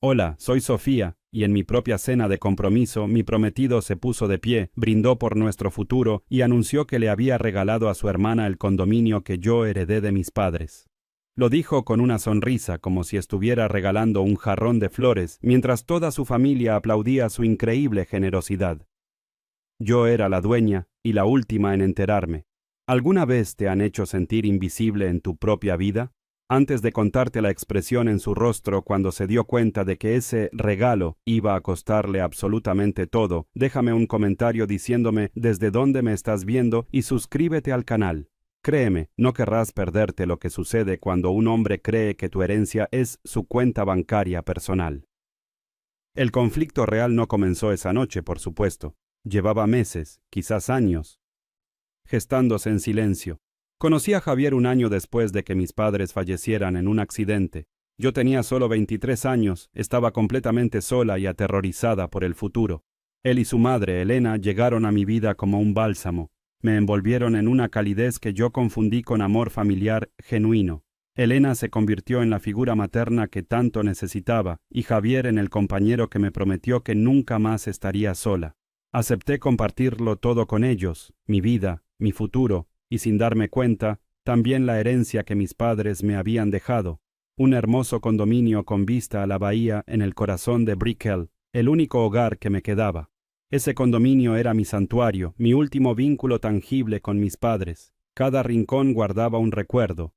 Hola, soy Sofía, y en mi propia cena de compromiso mi prometido se puso de pie, brindó por nuestro futuro y anunció que le había regalado a su hermana el condominio que yo heredé de mis padres. Lo dijo con una sonrisa, como si estuviera regalando un jarrón de flores, mientras toda su familia aplaudía su increíble generosidad. Yo era la dueña y la última en enterarme. ¿Alguna vez te han hecho sentir invisible en tu propia vida? Antes de contarte la expresión en su rostro cuando se dio cuenta de que ese regalo iba a costarle absolutamente todo, déjame un comentario diciéndome desde dónde me estás viendo y suscríbete al canal. Créeme, no querrás perderte lo que sucede cuando un hombre cree que tu herencia es su cuenta bancaria personal. El conflicto real no comenzó esa noche, por supuesto. Llevaba meses, quizás años, gestándose en silencio. Conocí a Javier un año después de que mis padres fallecieran en un accidente. Yo tenía solo 23 años, estaba completamente sola y aterrorizada por el futuro. Él y su madre, Elena, llegaron a mi vida como un bálsamo. Me envolvieron en una calidez que yo confundí con amor familiar genuino. Elena se convirtió en la figura materna que tanto necesitaba, y Javier en el compañero que me prometió que nunca más estaría sola. Acepté compartirlo todo con ellos, mi vida, mi futuro, y sin darme cuenta, también la herencia que mis padres me habían dejado. Un hermoso condominio con vista a la bahía en el corazón de Brickell, el único hogar que me quedaba. Ese condominio era mi santuario, mi último vínculo tangible con mis padres. Cada rincón guardaba un recuerdo.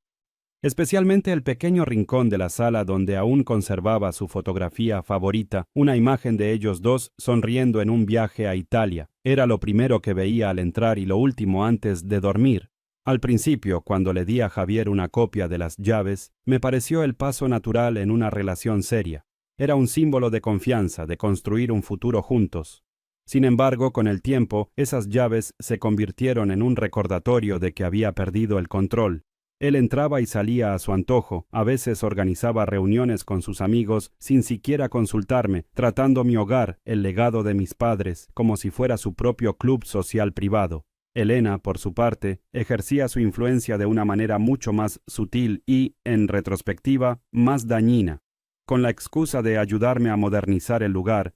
Especialmente el pequeño rincón de la sala donde aún conservaba su fotografía favorita, una imagen de ellos dos sonriendo en un viaje a Italia. Era lo primero que veía al entrar y lo último antes de dormir. Al principio, cuando le di a Javier una copia de las llaves, me pareció el paso natural en una relación seria. Era un símbolo de confianza, de construir un futuro juntos. Sin embargo, con el tiempo, esas llaves se convirtieron en un recordatorio de que había perdido el control. Él entraba y salía a su antojo, a veces organizaba reuniones con sus amigos sin siquiera consultarme, tratando mi hogar, el legado de mis padres, como si fuera su propio club social privado. Elena, por su parte, ejercía su influencia de una manera mucho más sutil y, en retrospectiva, más dañina. Con la excusa de ayudarme a modernizar el lugar,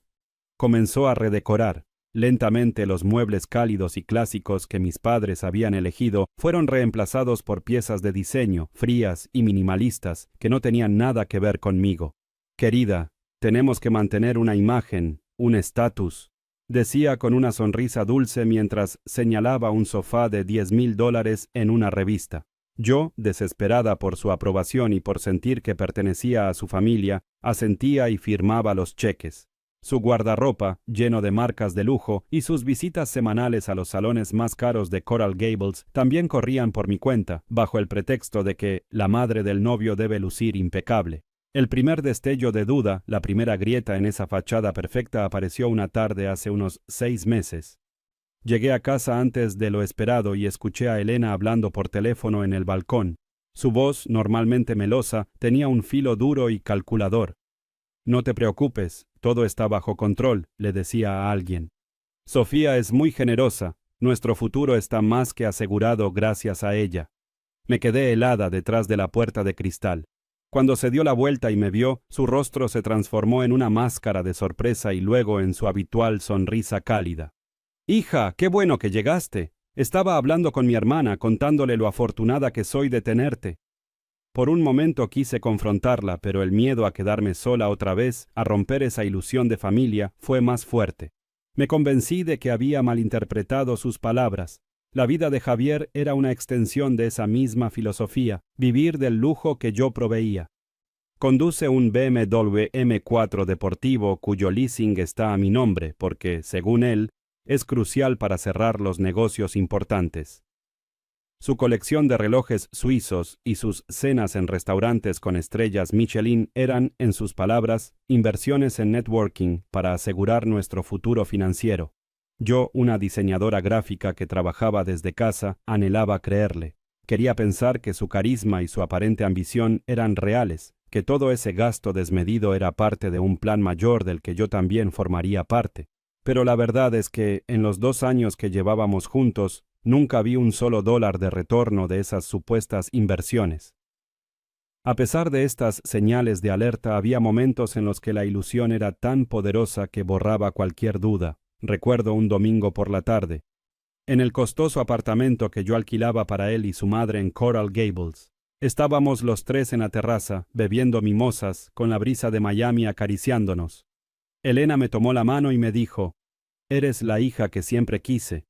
comenzó a redecorar. Lentamente los muebles cálidos y clásicos que mis padres habían elegido fueron reemplazados por piezas de diseño, frías y minimalistas, que no tenían nada que ver conmigo. Querida, tenemos que mantener una imagen, un estatus, decía con una sonrisa dulce mientras señalaba un sofá de $10,000 en una revista. Yo, desesperada por su aprobación y por sentir que pertenecía a su familia, asentía y firmaba los cheques. Su guardarropa, lleno de marcas de lujo, y sus visitas semanales a los salones más caros de Coral Gables también corrían por mi cuenta, bajo el pretexto de que la madre del novio debe lucir impecable. El primer destello de duda, la primera grieta en esa fachada perfecta apareció una tarde hace unos 6 meses. Llegué a casa antes de lo esperado y escuché a Elena hablando por teléfono en el balcón. Su voz, normalmente melosa, tenía un filo duro y calculador. No te preocupes, todo está bajo control, le decía a alguien. Sofía es muy generosa, nuestro futuro está más que asegurado gracias a ella. Me quedé helada detrás de la puerta de cristal. Cuando se dio la vuelta y me vio, su rostro se transformó en una máscara de sorpresa y luego en su habitual sonrisa cálida. Hija, qué bueno que llegaste. Estaba hablando con mi hermana, contándole lo afortunada que soy de tenerte. Por un momento quise confrontarla, pero el miedo a quedarme sola otra vez, a romper esa ilusión de familia, fue más fuerte. Me convencí de que había malinterpretado sus palabras. La vida de Javier era una extensión de esa misma filosofía, vivir del lujo que yo proveía. Conduce un BMW M4 deportivo cuyo leasing está a mi nombre, porque, según él, es crucial para cerrar los negocios importantes. Su colección de relojes suizos y sus cenas en restaurantes con estrellas Michelin eran, en sus palabras, inversiones en networking para asegurar nuestro futuro financiero. Yo, una diseñadora gráfica que trabajaba desde casa, anhelaba creerle. Quería pensar que su carisma y su aparente ambición eran reales, que todo ese gasto desmedido era parte de un plan mayor del que yo también formaría parte. Pero la verdad es que, en los 2 años que llevábamos juntos, nunca vi un solo dólar de retorno de esas supuestas inversiones. A pesar de estas señales de alerta, había momentos en los que la ilusión era tan poderosa que borraba cualquier duda. Recuerdo un domingo por la tarde, en el costoso apartamento que yo alquilaba para él y su madre en Coral Gables. Estábamos los tres en la terraza, bebiendo mimosas, con la brisa de Miami acariciándonos. Elena me tomó la mano y me dijo: «Eres la hija que siempre quise»,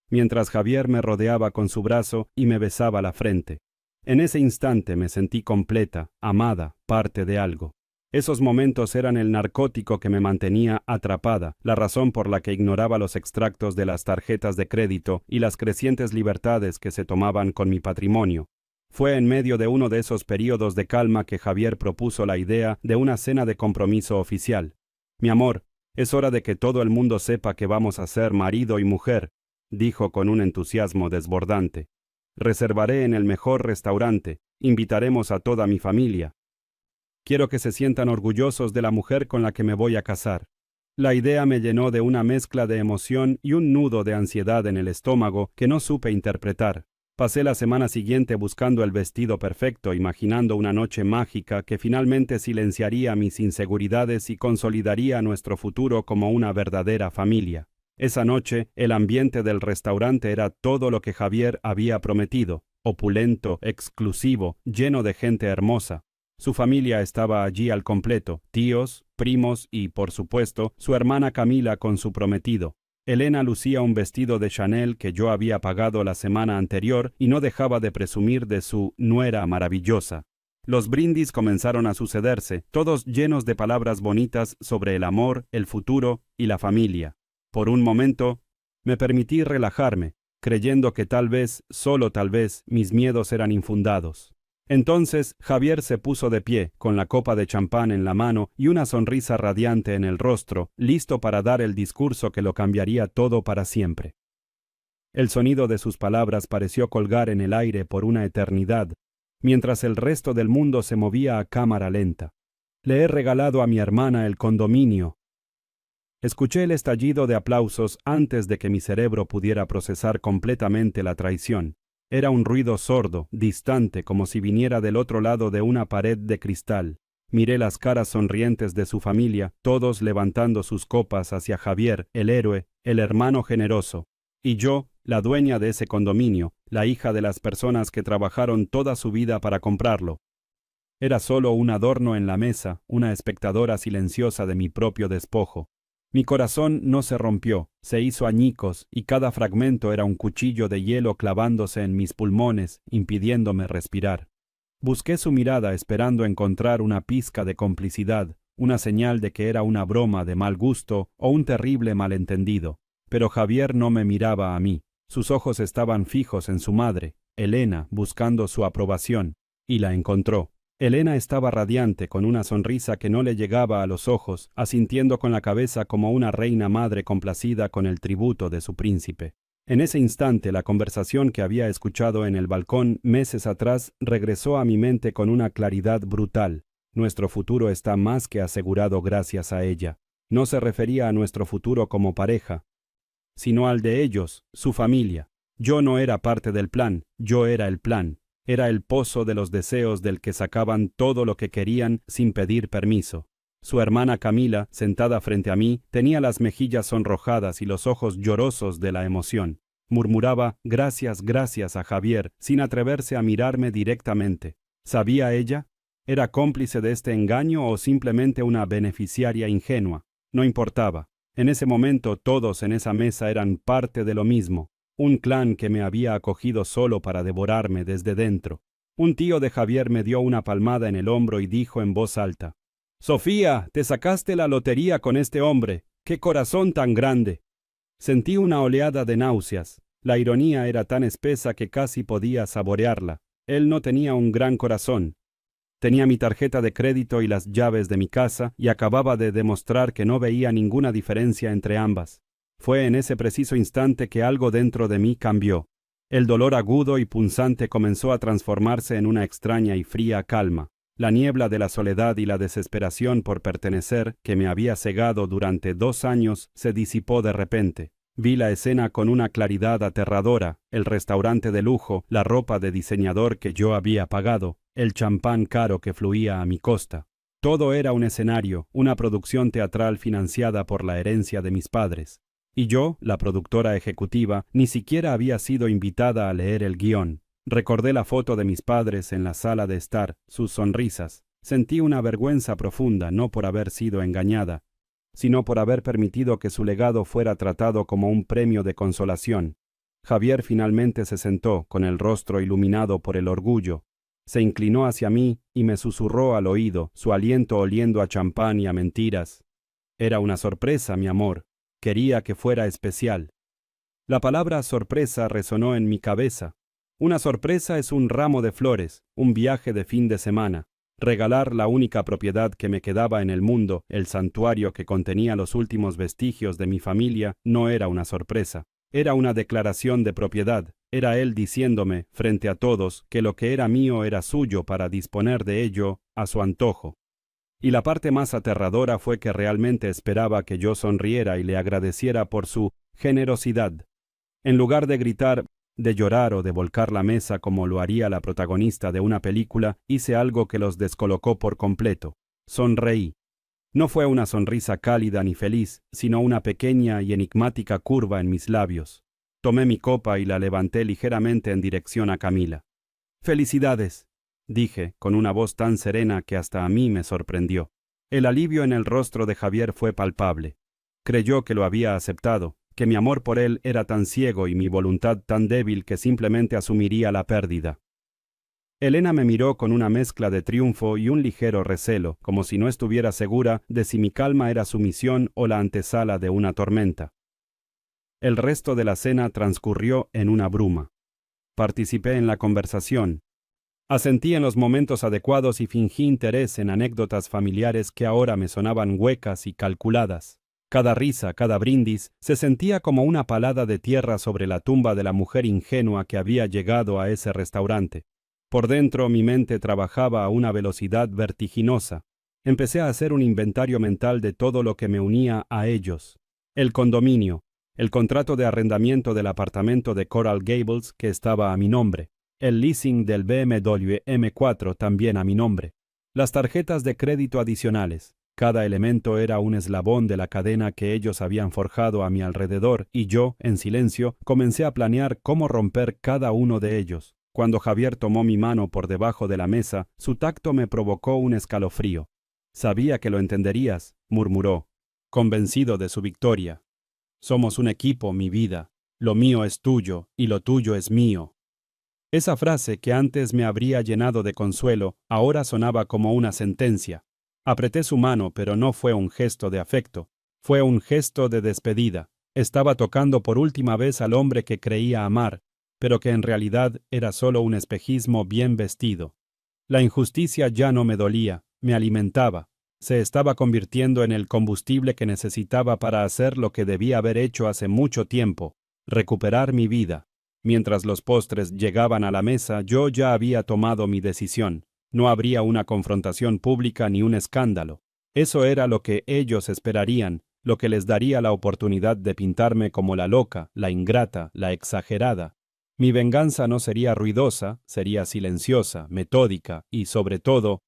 mientras Javier me rodeaba con su brazo y me besaba la frente. En ese instante me sentí completa, amada, parte de algo. Esos momentos eran el narcótico que me mantenía atrapada, la razón por la que ignoraba los extractos de las tarjetas de crédito y las crecientes libertades que se tomaban con mi patrimonio. Fue en medio de uno de esos períodos de calma que Javier propuso la idea de una cena de compromiso oficial. «Mi amor, es hora de que todo el mundo sepa que vamos a ser marido y mujer», dijo con un entusiasmo desbordante. «Reservaré en el mejor restaurante, invitaremos a toda mi familia. Quiero que se sientan orgullosos de la mujer con la que me voy a casar». La idea me llenó de una mezcla de emoción y un nudo de ansiedad en el estómago que no supe interpretar. Pasé la semana siguiente buscando el vestido perfecto, imaginando una noche mágica que finalmente silenciaría mis inseguridades y consolidaría nuestro futuro como una verdadera familia. Esa noche, el ambiente del restaurante era todo lo que Javier había prometido: opulento, exclusivo, lleno de gente hermosa. Su familia estaba allí al completo: tíos, primos y, por supuesto, su hermana Camila con su prometido. Elena lucía un vestido de Chanel que yo había pagado la semana anterior y no dejaba de presumir de su nuera maravillosa. Los brindis comenzaron a sucederse, todos llenos de palabras bonitas sobre el amor, el futuro y la familia. Por un momento, me permití relajarme, creyendo que tal vez, solo tal vez, mis miedos eran infundados. Entonces Javier se puso de pie, con la copa de champán en la mano y una sonrisa radiante en el rostro, listo para dar el discurso que lo cambiaría todo para siempre. El sonido de sus palabras pareció colgar en el aire por una eternidad, mientras el resto del mundo se movía a cámara lenta. «Le he regalado a mi hermana el condominio». Escuché el estallido de aplausos antes de que mi cerebro pudiera procesar completamente la traición. Era un ruido sordo, distante, como si viniera del otro lado de una pared de cristal. Miré las caras sonrientes de su familia, todos levantando sus copas hacia Javier, el héroe, el hermano generoso. Y yo, la dueña de ese condominio, la hija de las personas que trabajaron toda su vida para comprarlo. Era solo un adorno en la mesa, una espectadora silenciosa de mi propio despojo. Mi corazón no se rompió, se hizo añicos y cada fragmento era un cuchillo de hielo clavándose en mis pulmones, impidiéndome respirar. Busqué su mirada esperando encontrar una pizca de complicidad, una señal de que era una broma de mal gusto o un terrible malentendido. Pero Javier no me miraba a mí. Sus ojos estaban fijos en su madre, Elena, buscando su aprobación, y la encontró. Elena estaba radiante, con una sonrisa que no le llegaba a los ojos, asintiendo con la cabeza como una reina madre complacida con el tributo de su príncipe. En ese instante, la conversación que había escuchado en el balcón meses atrás regresó a mi mente con una claridad brutal. Nuestro futuro está más que asegurado gracias a ella. No se refería a nuestro futuro como pareja, sino al de ellos, su familia. Yo no era parte del plan, yo era el plan. Era el pozo de los deseos del que sacaban todo lo que querían sin pedir permiso. Su hermana Camila, sentada frente a mí, tenía las mejillas sonrojadas y los ojos llorosos de la emoción. Murmuraba gracias, gracias a Javier, sin atreverse a mirarme directamente. ¿Sabía ella? ¿Era cómplice de este engaño o simplemente una beneficiaria ingenua? No importaba. En ese momento todos en esa mesa eran parte de lo mismo. Un clan que me había acogido solo para devorarme desde dentro. Un tío de Javier me dio una palmada en el hombro y dijo en voz alta: «Sofía, te sacaste la lotería con este hombre. ¡Qué corazón tan grande!». Sentí una oleada de náuseas. La ironía era tan espesa que casi podía saborearla. Él no tenía un gran corazón. Tenía mi tarjeta de crédito y las llaves de mi casa y acababa de demostrar que no veía ninguna diferencia entre ambas. Fue en ese preciso instante que algo dentro de mí cambió. El dolor agudo y punzante comenzó a transformarse en una extraña y fría calma. La niebla de la soledad y la desesperación por pertenecer, que me había cegado durante 2 años, se disipó de repente. Vi la escena con una claridad aterradora, el restaurante de lujo, la ropa de diseñador que yo había pagado, el champán caro que fluía a mi costa. Todo era un escenario, una producción teatral financiada por la herencia de mis padres. Y yo, la productora ejecutiva, ni siquiera había sido invitada a leer el guión. Recordé la foto de mis padres en la sala de estar, sus sonrisas. Sentí una vergüenza profunda, no por haber sido engañada, sino por haber permitido que su legado fuera tratado como un premio de consolación. Javier finalmente se sentó, con el rostro iluminado por el orgullo. Se inclinó hacia mí y me susurró al oído, su aliento oliendo a champán y a mentiras. Era una sorpresa, mi amor. Quería que fuera especial. La palabra sorpresa resonó en mi cabeza. Una sorpresa es un ramo de flores, un viaje de fin de semana. Regalar la única propiedad que me quedaba en el mundo, el santuario que contenía los últimos vestigios de mi familia, no era una sorpresa. Era una declaración de propiedad. Era él diciéndome, frente a todos, que lo que era mío era suyo para disponer de ello a su antojo. Y la parte más aterradora fue que realmente esperaba que yo sonriera y le agradeciera por su generosidad. En lugar de gritar, de llorar o de volcar la mesa como lo haría la protagonista de una película, hice algo que los descolocó por completo. Sonreí. No fue una sonrisa cálida ni feliz, sino una pequeña y enigmática curva en mis labios. Tomé mi copa y la levanté ligeramente en dirección a Camila. «Felicidades», dije, con una voz tan serena que hasta a mí me sorprendió. El alivio en el rostro de Javier fue palpable. Creyó que lo había aceptado, que mi amor por él era tan ciego y mi voluntad tan débil que simplemente asumiría la pérdida. Elena me miró con una mezcla de triunfo y un ligero recelo, como si no estuviera segura de si mi calma era sumisión o la antesala de una tormenta. El resto de la cena transcurrió en una bruma. Participé en la conversación. Asentí en los momentos adecuados y fingí interés en anécdotas familiares que ahora me sonaban huecas y calculadas. Cada risa, cada brindis, se sentía como una palada de tierra sobre la tumba de la mujer ingenua que había llegado a ese restaurante. Por dentro mi mente trabajaba a una velocidad vertiginosa. Empecé a hacer un inventario mental de todo lo que me unía a ellos. El condominio, el contrato de arrendamiento del apartamento de Coral Gables que estaba a mi nombre, el leasing del BMW M4 también a mi nombre, las tarjetas de crédito adicionales. Cada elemento era un eslabón de la cadena que ellos habían forjado a mi alrededor y yo, en silencio, comencé a planear cómo romper cada uno de ellos. Cuando Javier tomó mi mano por debajo de la mesa, su tacto me provocó un escalofrío. «Sabía que lo entenderías», murmuró, convencido de su victoria. «Somos un equipo, mi vida. Lo mío es tuyo y lo tuyo es mío». Esa frase que antes me habría llenado de consuelo, ahora sonaba como una sentencia. Apreté su mano, pero no fue un gesto de afecto. Fue un gesto de despedida. Estaba tocando por última vez al hombre que creía amar, pero que en realidad era solo un espejismo bien vestido. La injusticia ya no me dolía, me alimentaba. Se estaba convirtiendo en el combustible que necesitaba para hacer lo que debía haber hecho hace mucho tiempo, recuperar mi vida. Mientras los postres llegaban a la mesa, yo ya había tomado mi decisión. No habría una confrontación pública ni un escándalo. Eso era lo que ellos esperarían, lo que les daría la oportunidad de pintarme como la loca, la ingrata, la exagerada. Mi venganza no sería ruidosa, sería silenciosa, metódica y, sobre todo,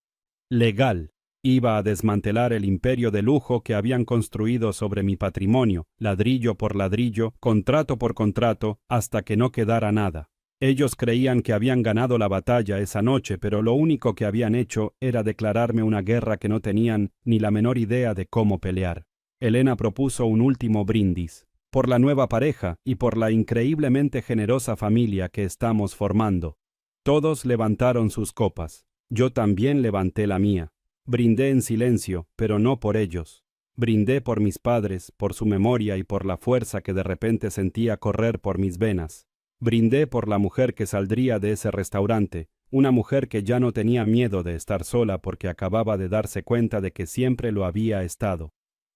legal. Iba a desmantelar el imperio de lujo que habían construido sobre mi patrimonio, ladrillo por ladrillo, contrato por contrato, hasta que no quedara nada. Ellos creían que habían ganado la batalla esa noche, pero lo único que habían hecho era declararme una guerra que no tenían ni la menor idea de cómo pelear. Elena propuso un último brindis, por la nueva pareja y por la increíblemente generosa familia que estamos formando. Todos levantaron sus copas. Yo también levanté la mía. Brindé en silencio, pero no por ellos. Brindé por mis padres, por su memoria y por la fuerza que de repente sentía correr por mis venas. Brindé por la mujer que saldría de ese restaurante, una mujer que ya no tenía miedo de estar sola porque acababa de darse cuenta de que siempre lo había estado.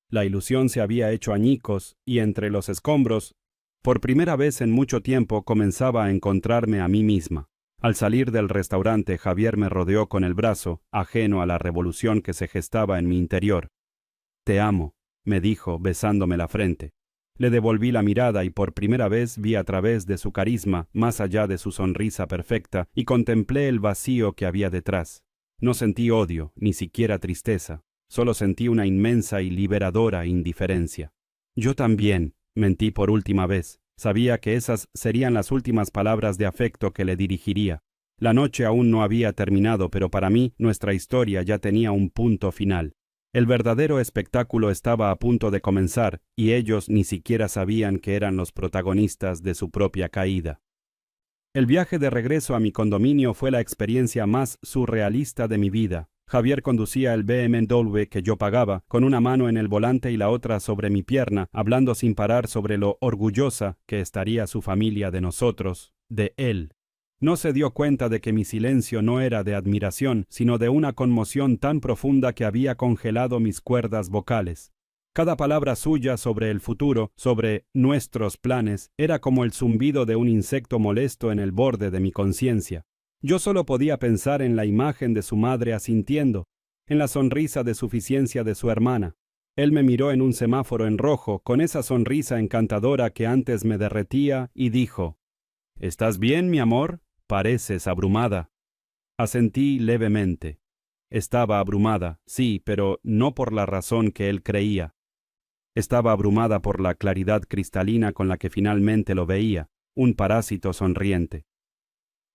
La ilusión se había hecho añicos y entre los escombros, por primera vez en mucho tiempo comenzaba a encontrarme a mí misma. Al salir del restaurante, Javier me rodeó con el brazo, ajeno a la revolución que se gestaba en mi interior. «Te amo», me dijo, besándome la frente. Le devolví la mirada y por primera vez vi a través de su carisma, más allá de su sonrisa perfecta, y contemplé el vacío que había detrás. No sentí odio, ni siquiera tristeza. Solo sentí una inmensa y liberadora indiferencia. Yo también, mentí por última vez. Sabía que esas serían las últimas palabras de afecto que le dirigiría. La noche aún no había terminado, pero para mí nuestra historia ya tenía un punto final. El verdadero espectáculo estaba a punto de comenzar, y ellos ni siquiera sabían que eran los protagonistas de su propia caída. El viaje de regreso a mi condominio fue la experiencia más surrealista de mi vida. Javier conducía el BMW que yo pagaba, con una mano en el volante y la otra sobre mi pierna, hablando sin parar sobre lo orgullosa que estaría su familia de nosotros, de él. No se dio cuenta de que mi silencio no era de admiración, sino de una conmoción tan profunda que había congelado mis cuerdas vocales. Cada palabra suya sobre el futuro, sobre nuestros planes, era como el zumbido de un insecto molesto en el borde de mi conciencia. Yo solo podía pensar en la imagen de su madre asintiendo, en la sonrisa de suficiencia de su hermana. Él me miró en un semáforo en rojo, con esa sonrisa encantadora que antes me derretía, y dijo: «¿Estás bien, mi amor? Pareces abrumada». Asentí levemente. Estaba abrumada, sí, pero no por la razón que él creía. Estaba abrumada por la claridad cristalina con la que finalmente lo veía, un parásito sonriente.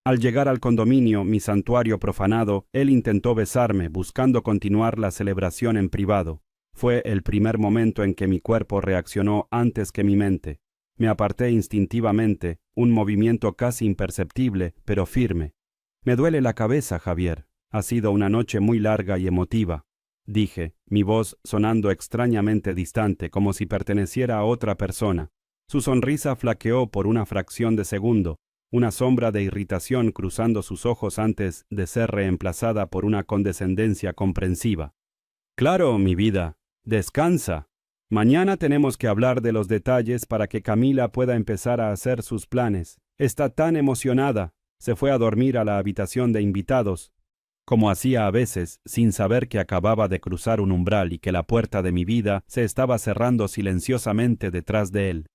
Al llegar al condominio, mi santuario profanado, él intentó besarme, buscando continuar la celebración en privado. Fue el primer momento en que mi cuerpo reaccionó antes que mi mente. Me aparté instintivamente, un movimiento casi imperceptible, pero firme. «Me duele la cabeza, Javier. Ha sido una noche muy larga y emotiva», dije, mi voz sonando extrañamente distante, como si perteneciera a otra persona. Su sonrisa flaqueó por una fracción de segundo, una sombra de irritación cruzando sus ojos antes de ser reemplazada por una condescendencia comprensiva. «Claro, mi vida. Descansa. Mañana tenemos que hablar de los detalles para que Camila pueda empezar a hacer sus planes. Está tan emocionada. Se fue a dormir a la habitación de invitados, como hacía a veces, sin saber que acababa de cruzar un umbral y que la puerta de mi vida se estaba cerrando silenciosamente detrás de él.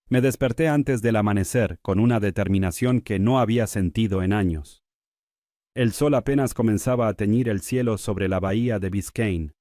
Me desperté antes del amanecer, con una determinación que no había sentido en años. El sol apenas comenzaba a teñir el cielo sobre la bahía de Biscayne.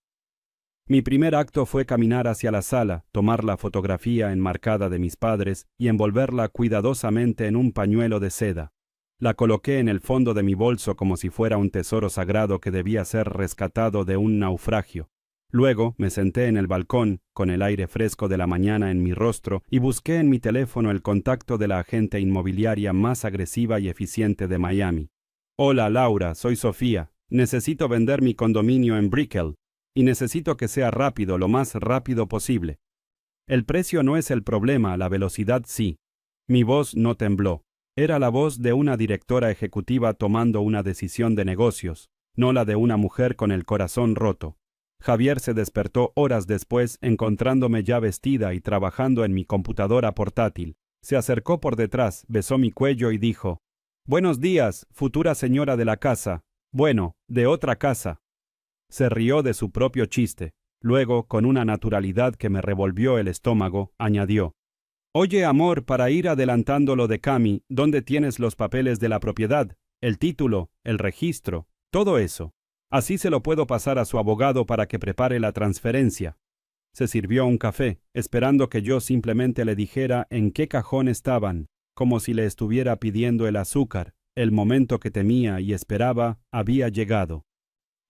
Mi primer acto fue caminar hacia la sala, tomar la fotografía enmarcada de mis padres y envolverla cuidadosamente en un pañuelo de seda. La coloqué en el fondo de mi bolso como si fuera un tesoro sagrado que debía ser rescatado de un naufragio. Luego me senté en el balcón, con el aire fresco de la mañana en mi rostro, y busqué en mi teléfono el contacto de la agente inmobiliaria más agresiva y eficiente de Miami. «Hola, Laura, soy Sofía. Necesito vender mi condominio en Brickell, y necesito que sea rápido, lo más rápido posible. El precio no es el problema, la velocidad sí». Mi voz no tembló. Era la voz de una directora ejecutiva tomando una decisión de negocios, no la de una mujer con el corazón roto. Javier se despertó horas después encontrándome ya vestida y trabajando en mi computadora portátil. Se acercó por detrás, besó mi cuello y dijo: «Buenos días, futura señora de la casa. Bueno, de otra casa». Se rió de su propio chiste. Luego, con una naturalidad que me revolvió el estómago, añadió: «Oye, amor, para ir adelantando lo de Cami, ¿dónde tienes los papeles de la propiedad? El título, el registro, todo eso. Así se lo puedo pasar a su abogado para que prepare la transferencia». Se sirvió un café, esperando que yo simplemente le dijera en qué cajón estaban, como si le estuviera pidiendo el azúcar. El momento que temía y esperaba había llegado.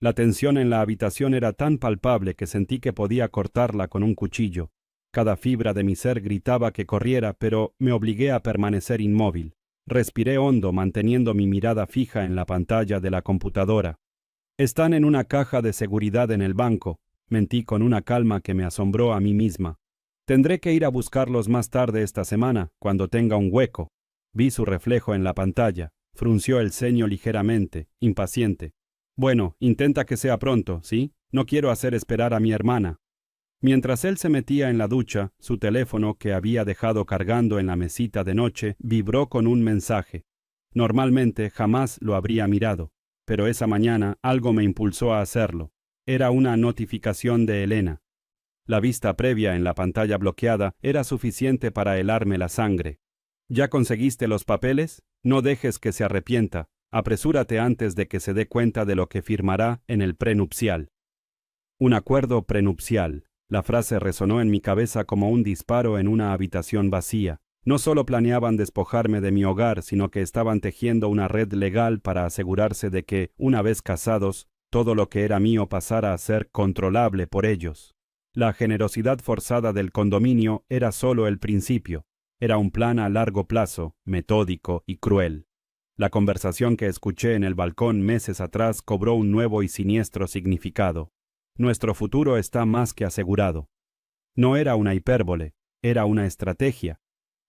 La tensión en la habitación era tan palpable que sentí que podía cortarla con un cuchillo. Cada fibra de mi ser gritaba que corriera, pero me obligué a permanecer inmóvil. Respiré hondo, manteniendo mi mirada fija en la pantalla de la computadora. «Están en una caja de seguridad en el banco», mentí con una calma que me asombró a mí misma. «Tendré que ir a buscarlos más tarde esta semana, cuando tenga un hueco». Vi su reflejo en la pantalla. Frunció el ceño ligeramente, impaciente. «Bueno, intenta que sea pronto, ¿sí? No quiero hacer esperar a mi hermana». Mientras él se metía en la ducha, su teléfono, que había dejado cargando en la mesita de noche, vibró con un mensaje. Normalmente jamás lo habría mirado, pero esa mañana algo me impulsó a hacerlo. Era una notificación de Elena. La vista previa en la pantalla bloqueada era suficiente para helarme la sangre. ¿Ya conseguiste los papeles? No dejes que se arrepienta. Apresúrate antes de que se dé cuenta de lo que firmará en el prenupcial. Un acuerdo prenupcial. La frase resonó en mi cabeza como un disparo en una habitación vacía. No solo planeaban despojarme de mi hogar, sino que estaban tejiendo una red legal para asegurarse de que, una vez casados, todo lo que era mío pasara a ser controlable por ellos. La generosidad forzada del condominio era solo el principio. Era un plan a largo plazo, metódico y cruel. La conversación que escuché en el balcón meses atrás cobró un nuevo y siniestro significado. Nuestro futuro está más que asegurado. No era una hipérbole, era una estrategia.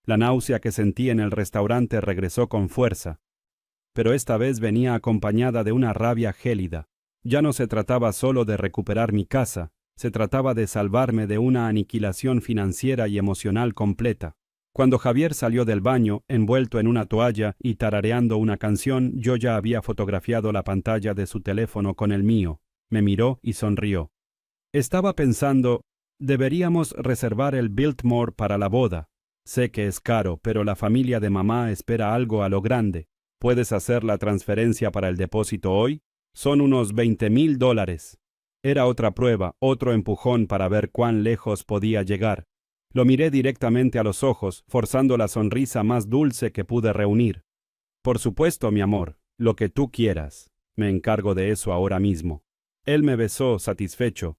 La náusea que sentí en el restaurante regresó con fuerza. Pero esta vez venía acompañada de una rabia gélida. Ya no se trataba solo de recuperar mi casa, se trataba de salvarme de una aniquilación financiera y emocional completa. Cuando Javier salió del baño, envuelto en una toalla y tarareando una canción, yo ya había fotografiado la pantalla de su teléfono con el mío. Me miró y sonrió. Estaba pensando, deberíamos reservar el Biltmore para la boda. Sé que es caro, pero la familia de mamá espera algo a lo grande. ¿Puedes hacer la transferencia para el depósito hoy? Son unos $20,000. Era otra prueba, otro empujón para ver cuán lejos podía llegar. Lo miré directamente a los ojos, forzando la sonrisa más dulce que pude reunir. Por supuesto, mi amor, lo que tú quieras. Me encargo de eso ahora mismo. Él me besó, satisfecho,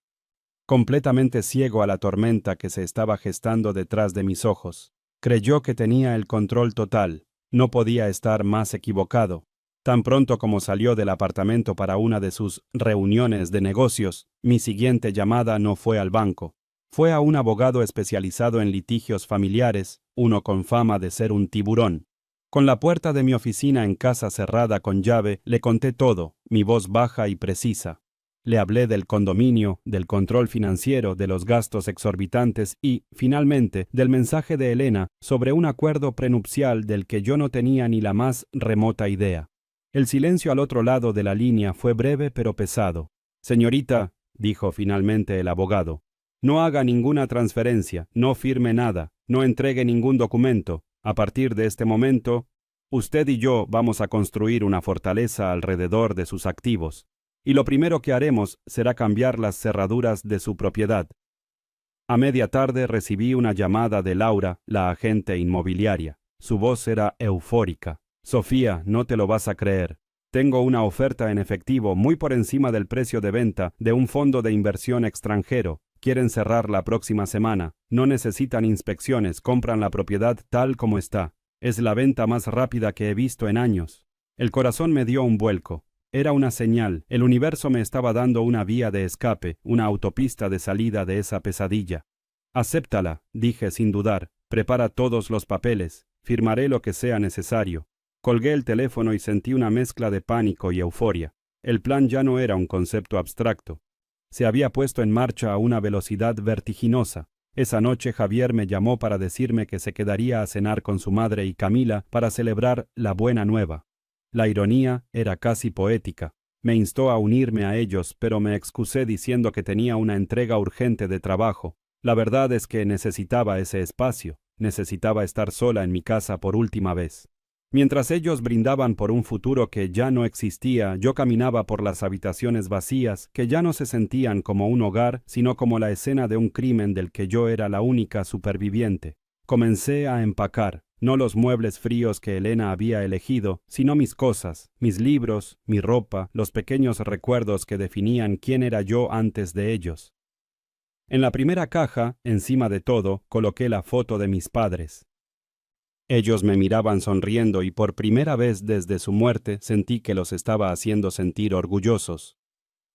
completamente ciego a la tormenta que se estaba gestando detrás de mis ojos. Creyó que tenía el control total. No podía estar más equivocado. Tan pronto como salió del apartamento para una de sus reuniones de negocios, mi siguiente llamada no fue al banco. Fue a un abogado especializado en litigios familiares, uno con fama de ser un tiburón. Con la puerta de mi oficina en casa cerrada con llave, le conté todo, mi voz baja y precisa. Le hablé del condominio, del control financiero, de los gastos exorbitantes y, finalmente, del mensaje de Elena sobre un acuerdo prenupcial del que yo no tenía ni la más remota idea. El silencio al otro lado de la línea fue breve pero pesado. Señorita, dijo finalmente el abogado, no haga ninguna transferencia, no firme nada, no entregue ningún documento. A partir de este momento, usted y yo vamos a construir una fortaleza alrededor de sus activos. Y lo primero que haremos será cambiar las cerraduras de su propiedad. A media tarde recibí una llamada de Laura, la agente inmobiliaria. Su voz era eufórica. Sofía, no te lo vas a creer. Tengo una oferta en efectivo muy por encima del precio de venta de un fondo de inversión extranjero. Quieren cerrar la próxima semana. No necesitan inspecciones, compran la propiedad tal como está. Es la venta más rápida que he visto en años. El corazón me dio un vuelco. Era una señal, el universo me estaba dando una vía de escape, una autopista de salida de esa pesadilla. Acéptala, dije sin dudar, prepara todos los papeles, firmaré lo que sea necesario. Colgué el teléfono y sentí una mezcla de pánico y euforia. El plan ya no era un concepto abstracto. Se había puesto en marcha a una velocidad vertiginosa. Esa noche Javier me llamó para decirme que se quedaría a cenar con su madre y Camila para celebrar la buena nueva. La ironía era casi poética. Me instó a unirme a ellos, pero me excusé diciendo que tenía una entrega urgente de trabajo. La verdad es que necesitaba ese espacio, necesitaba estar sola en mi casa por última vez. Mientras ellos brindaban por un futuro que ya no existía, yo caminaba por las habitaciones vacías, que ya no se sentían como un hogar, sino como la escena de un crimen del que yo era la única superviviente. Comencé a empacar. No los muebles fríos que Elena había elegido, sino mis cosas, mis libros, mi ropa, los pequeños recuerdos que definían quién era yo antes de ellos. En la primera caja, encima de todo, coloqué la foto de mis padres. Ellos me miraban sonriendo y por primera vez desde su muerte sentí que los estaba haciendo sentir orgullosos.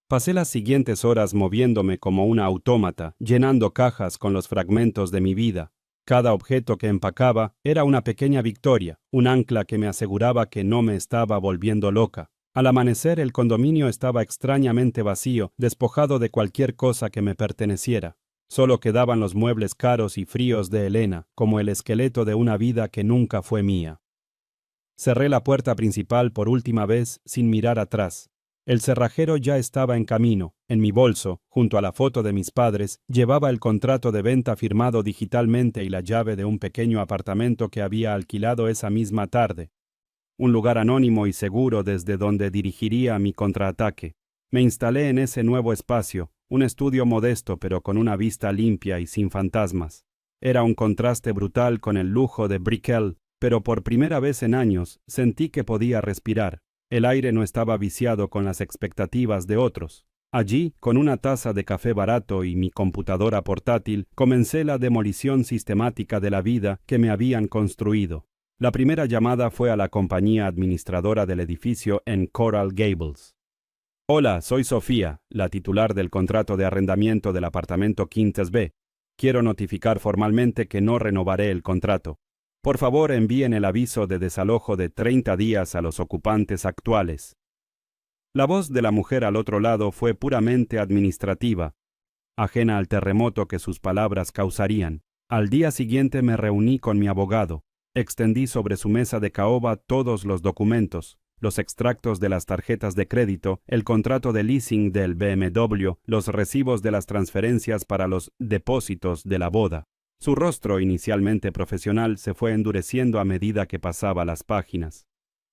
Pasé las siguientes horas moviéndome como una autómata, llenando cajas con los fragmentos de mi vida. Cada objeto que empacaba era una pequeña victoria, un ancla que me aseguraba que no me estaba volviendo loca. Al amanecer el condominio estaba extrañamente vacío, despojado de cualquier cosa que me perteneciera. Solo quedaban los muebles caros y fríos de Elena, como el esqueleto de una vida que nunca fue mía. Cerré la puerta principal por última vez sin mirar atrás. El cerrajero ya estaba en camino. En mi bolso, junto a la foto de mis padres, llevaba el contrato de venta firmado digitalmente y la llave de un pequeño apartamento que había alquilado esa misma tarde. Un lugar anónimo y seguro desde donde dirigiría mi contraataque. Me instalé en ese nuevo espacio, un estudio modesto pero con una vista limpia y sin fantasmas. Era un contraste brutal con el lujo de Brickell, pero por primera vez en años sentí que podía respirar. El aire no estaba viciado con las expectativas de otros. Allí, con una taza de café barato y mi computadora portátil, comencé la demolición sistemática de la vida que me habían construido. La primera llamada fue a la compañía administradora del edificio en Coral Gables. Hola, soy Sofía, la titular del contrato de arrendamiento del apartamento Quintes B. Quiero notificar formalmente que no renovaré el contrato. Por favor, envíen el aviso de desalojo de 30 días a los ocupantes actuales. La voz de la mujer al otro lado fue puramente administrativa, ajena al terremoto que sus palabras causarían. Al día siguiente me reuní con mi abogado. Extendí sobre su mesa de caoba todos los documentos, los extractos de las tarjetas de crédito, el contrato de leasing del BMW, los recibos de las transferencias para los depósitos de la boda. Su rostro, inicialmente profesional, se fue endureciendo a medida que pasaba las páginas.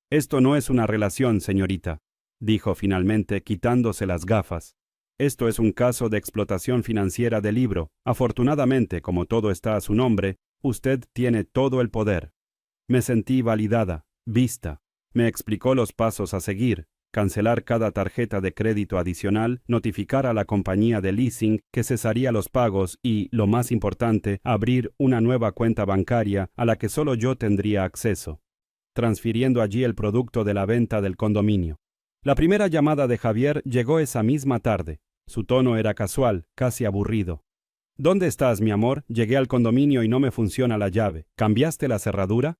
Esto no es una relación, señorita, dijo finalmente, quitándose las gafas. Esto es un caso de explotación financiera de libro. Afortunadamente, como todo está a su nombre, usted tiene todo el poder. Me sentí validada, vista. Me explicó los pasos a seguir: cancelar cada tarjeta de crédito adicional, notificar a la compañía de leasing que cesaría los pagos y, lo más importante, abrir una nueva cuenta bancaria a la que solo yo tendría acceso, transfiriendo allí el producto de la venta del condominio. La primera llamada de Javier llegó esa misma tarde. Su tono era casual, casi aburrido. ¿Dónde estás, mi amor? Llegué al condominio y no me funciona la llave. ¿Cambiaste la cerradura?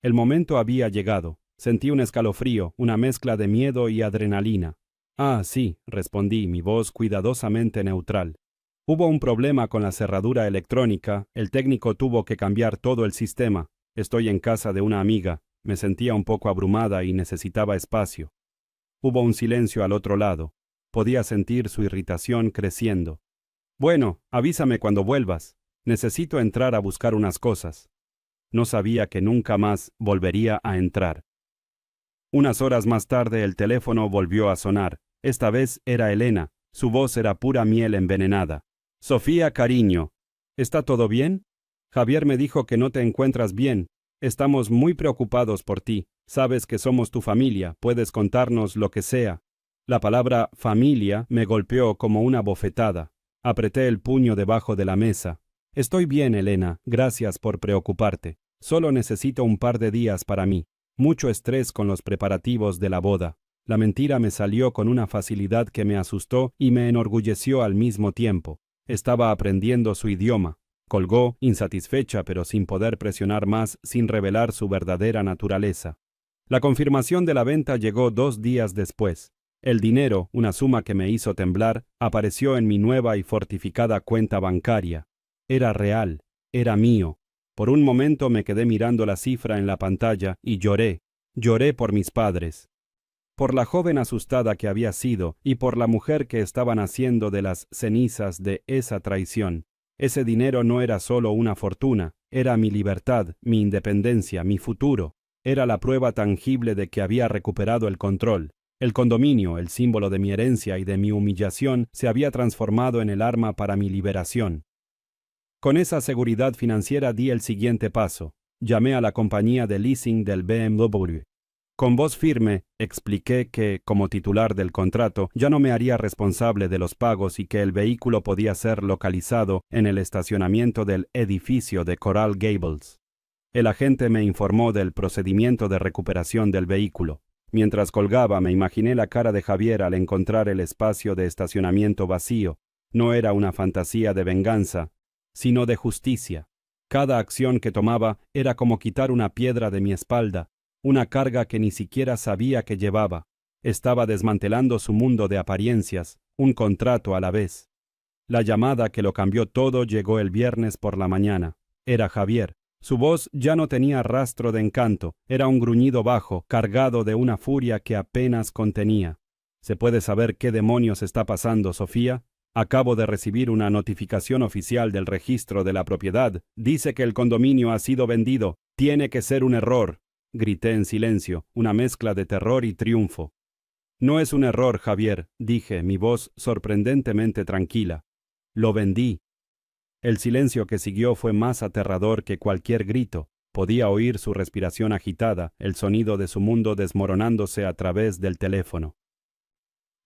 El momento había llegado. Sentí un escalofrío, una mezcla de miedo y adrenalina. Ah, sí, respondí, mi voz cuidadosamente neutral. Hubo un problema con la cerradura electrónica, el técnico tuvo que cambiar todo el sistema. Estoy en casa de una amiga, me sentía un poco abrumada y necesitaba espacio. Hubo un silencio al otro lado. Podía sentir su irritación creciendo. Bueno, avísame cuando vuelvas. Necesito entrar a buscar unas cosas. No sabía que nunca más volvería a entrar. Unas horas más tarde el teléfono volvió a sonar. Esta vez era Elena. Su voz era pura miel envenenada. Sofía, cariño, ¿está todo bien? Javier me dijo que no te encuentras bien. Estamos muy preocupados por ti. Sabes que somos tu familia, puedes contarnos lo que sea. La palabra familia me golpeó como una bofetada. Apreté el puño debajo de la mesa. Estoy bien, Elena, gracias por preocuparte. Solo necesito un par de días para mí. Mucho estrés con los preparativos de la boda. La mentira me salió con una facilidad que me asustó y me enorgulleció al mismo tiempo. Estaba aprendiendo su idioma. Colgó, insatisfecha pero sin poder presionar más, sin revelar su verdadera naturaleza. La confirmación de la venta llegó 2 días después. El dinero, una suma que me hizo temblar, apareció en mi nueva y fortificada cuenta bancaria. Era real, era mío. Por un momento me quedé mirando la cifra en la pantalla y lloré. Lloré por mis padres, por la joven asustada que había sido y por la mujer que estaba naciendo de las cenizas de esa traición. Ese dinero no era solo una fortuna, era mi libertad, mi independencia, mi futuro. Era la prueba tangible de que había recuperado el control. El condominio, el símbolo de mi herencia y de mi humillación, se había transformado en el arma para mi liberación. Con esa seguridad financiera di el siguiente paso. Llamé a la compañía de leasing del BMW. Con voz firme, expliqué que, como titular del contrato, ya no me haría responsable de los pagos y que el vehículo podía ser localizado en el estacionamiento del edificio de Coral Gables. El agente me informó del procedimiento de recuperación del vehículo. Mientras colgaba, me imaginé la cara de Javier al encontrar el espacio de estacionamiento vacío. No era una fantasía de venganza, sino de justicia. Cada acción que tomaba era como quitar una piedra de mi espalda, una carga que ni siquiera sabía que llevaba. Estaba desmantelando su mundo de apariencias, un contrato a la vez. La llamada que lo cambió todo llegó el viernes por la mañana. Era Javier. Su voz ya no tenía rastro de encanto, era un gruñido bajo, cargado de una furia que apenas contenía. ¿Se puede saber qué demonios está pasando, Sofía? Acabo de recibir una notificación oficial del registro de la propiedad. Dice que el condominio ha sido vendido. Tiene que ser un error. Grité en silencio, una mezcla de terror y triunfo. No es un error, Javier, dije, mi voz sorprendentemente tranquila. Lo vendí. El silencio que siguió fue más aterrador que cualquier grito. Podía oír su respiración agitada, el sonido de su mundo desmoronándose a través del teléfono.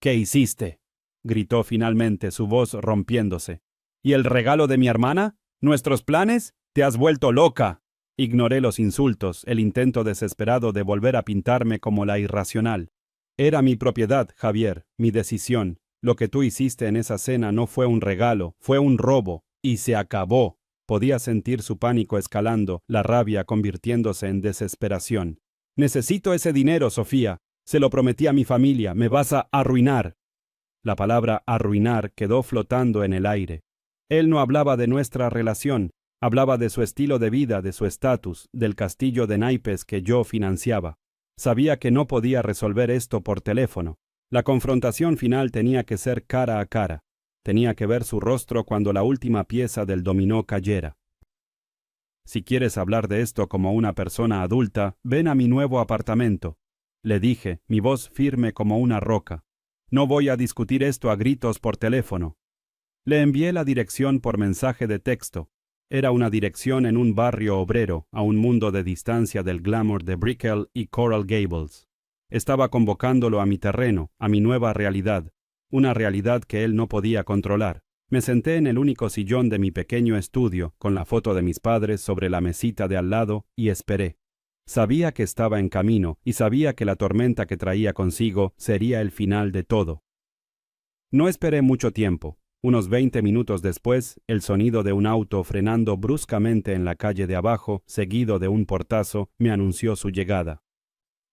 ¿Qué hiciste?, gritó finalmente, su voz rompiéndose. ¿Y el regalo de mi hermana? ¿Nuestros planes? ¡Te has vuelto loca! Ignoré los insultos, el intento desesperado de volver a pintarme como la irracional. Era mi propiedad, Javier, mi decisión. Lo que tú hiciste en esa cena no fue un regalo, fue un robo, y se acabó. Podía sentir su pánico escalando, la rabia convirtiéndose en desesperación. Necesito ese dinero, Sofía. Se lo prometí a mi familia, me vas a arruinar. La palabra arruinar quedó flotando en el aire. Él no hablaba de nuestra relación, hablaba de su estilo de vida, de su estatus, del castillo de naipes que yo financiaba. Sabía que no podía resolver esto por teléfono. La confrontación final tenía que ser cara a cara. Tenía que ver su rostro cuando la última pieza del dominó cayera. Si quieres hablar de esto como una persona adulta, ven a mi nuevo apartamento, le dije, mi voz firme como una roca. No voy a discutir esto a gritos por teléfono. Le envié la dirección por mensaje de texto. Era una dirección en un barrio obrero, a un mundo de distancia del glamour de Brickell y Coral Gables. Estaba convocándolo a mi terreno, a mi nueva realidad, una realidad que él no podía controlar. Me senté en el único sillón de mi pequeño estudio, con la foto de mis padres sobre la mesita de al lado, y esperé. Sabía que estaba en camino, y sabía que la tormenta que traía consigo sería el final de todo. No esperé mucho tiempo. Unos 20 minutos después, el sonido de un auto frenando bruscamente en la calle de abajo, seguido de un portazo, me anunció su llegada.